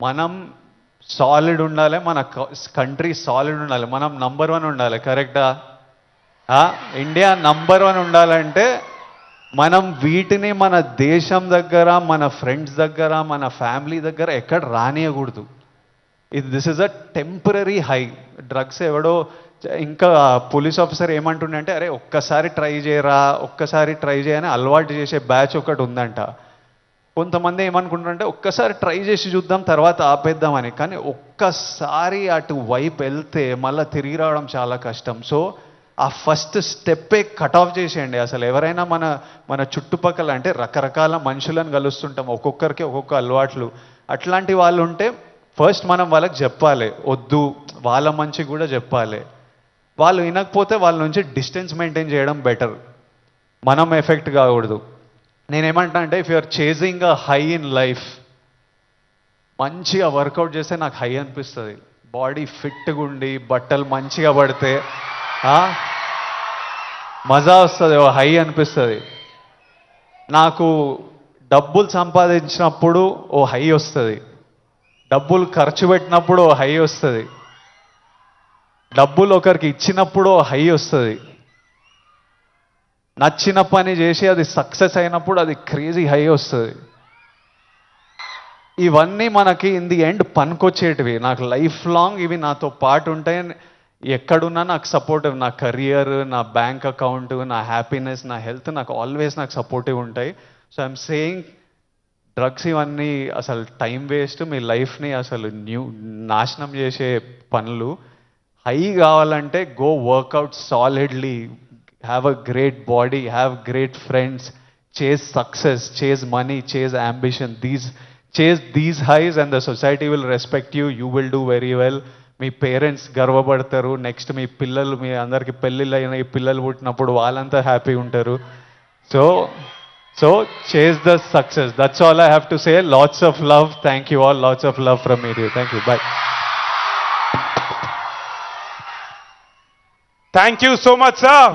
మనం సాలిడ్ ఉండాలి, మన కంట్రీ సాలిడ్ ఉండాలి, మనం నంబర్ 1 ఉండాలి. కరెక్టా? ఇండియా నంబర్ 1 ఉండాలంటే మనం వీటిని మన దేశం దగ్గర, మన ఫ్రెండ్స్ దగ్గర, మన ఫ్యామిలీ దగ్గర ఎక్కడ రానియకూడదు. This is a temporary high. Drugs ఎవడో ఇంకా పోలీస్ ఆఫీసర్ ఏమంటుండే అంటే, అరే ఒక్కసారి ట్రై చేయరా, ఒక్కసారి ట్రై చేయని అలవాటు చేసే బ్యాచ్ ఒకటి ఉందంట. కొంతమంది ఏమనుకుంటారంటే ఒక్కసారి ట్రై చేసి చూద్దాం తర్వాత ఆపేద్దామని. కానీ ఒక్కసారి అటు వైపు వెళ్తే మళ్ళీ తిరిగి రావడం చాలా కష్టం. సో ఆ ఫస్ట్ స్టెప్పే కట్ ఆఫ్ చేసేయండి. అసలు ఎవరైనా మన చుట్టుపక్కల అంటే రకరకాల మనుషులను కలుస్తుంటాం, ఒక్కొక్కరికి ఒక్కొక్క అలవాట్లు. అట్లాంటి వాళ్ళు ఉంటే ఫస్ట్ మనం వాళ్ళకి చెప్పాలి, వద్దు, వాళ్ళ మంచి కూడా చెప్పాలి. వాళ్ళు వినకపోతే వాళ్ళ నుంచి డిస్టెన్స్ మెయింటైన్ చేయడం బెటర్, మనం ఎఫెక్ట్ కాకూడదు. నేనేమంటా అంటే, if you're chasing a high in life, మంచిగా వర్కౌట్ చేస్తే నాకు హై అనిపిస్తుంది. బాడీ ఫిట్గా ఉండి బట్టలు మంచిగా పడితే మజా వస్తుంది, ఓ హై అనిపిస్తుంది. నాకు డబ్బులు సంపాదించినప్పుడు ఓ హై వస్తుంది, డబ్బులు ఖర్చు పెట్టినప్పుడు ఓ హై వస్తుంది, డబ్బులు ఒకరికి ఇచ్చినప్పుడు ఓ హై వస్తుంది, నచ్చిన పని చేసి అది సక్సెస్ అయినప్పుడు అది క్రేజీ హై వస్తుంది. ఇవన్నీ మనకి ఇన్ ది ఎండ్ పనికొచ్చేటివి. నాకు లైఫ్ లాంగ్ ఇవి నాతో పాటు ఉంటాయి. ఎక్కడున్నా నాకు సపోర్టివ్, నా కెరియర్, నా బ్యాంక్ అకౌంట్, నా హ్యాపీనెస్, నా హెల్త్ నాకు ఆల్వేస్ నాకు సపోర్టివ్ ఉంటాయి. సో ఐఎమ్ సేయింగ్, డ్రగ్స్ ఇవన్నీ అసలు టైం వేస్ట్, మీ లైఫ్ని అసలు నాశనం చేసే పనులు. హై కావాలంటే go workout solidly, have a great body, have great friends, chase success, chase money, chase ambition. Chase these highs and the society will respect you. You will do very well. మీ parents గర్వపడతారు. Next మీ పిల్లలు, మీ అందరికి పెళ్ళిళ్ళు అయిన ఈ పిల్లలు పుట్టినప్పుడు వాళ్ళంతా హ్యాపీ ఉంటారు. So chase the success. That's all I have to say. Lots of love. Thank you all. Lots of love from me. Thank you. Bye. Thank you so much sir.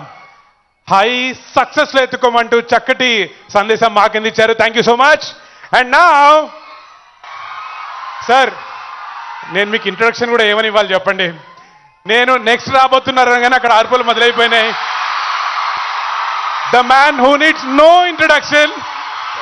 High success లో ఎత్తుకోమంటూ చక్కటి సందేశం మాకిందిచ్చారు. Thank you so much. And now sir, నేను మీకు introduction కూడా ఏమని ఇవ్వాలి చెప్పండి. నేను నెక్స్ట్ రాబోతున్నారు కానీ అక్కడ అర్పులు మొదలైపోయినాయి. The man who needs no introduction,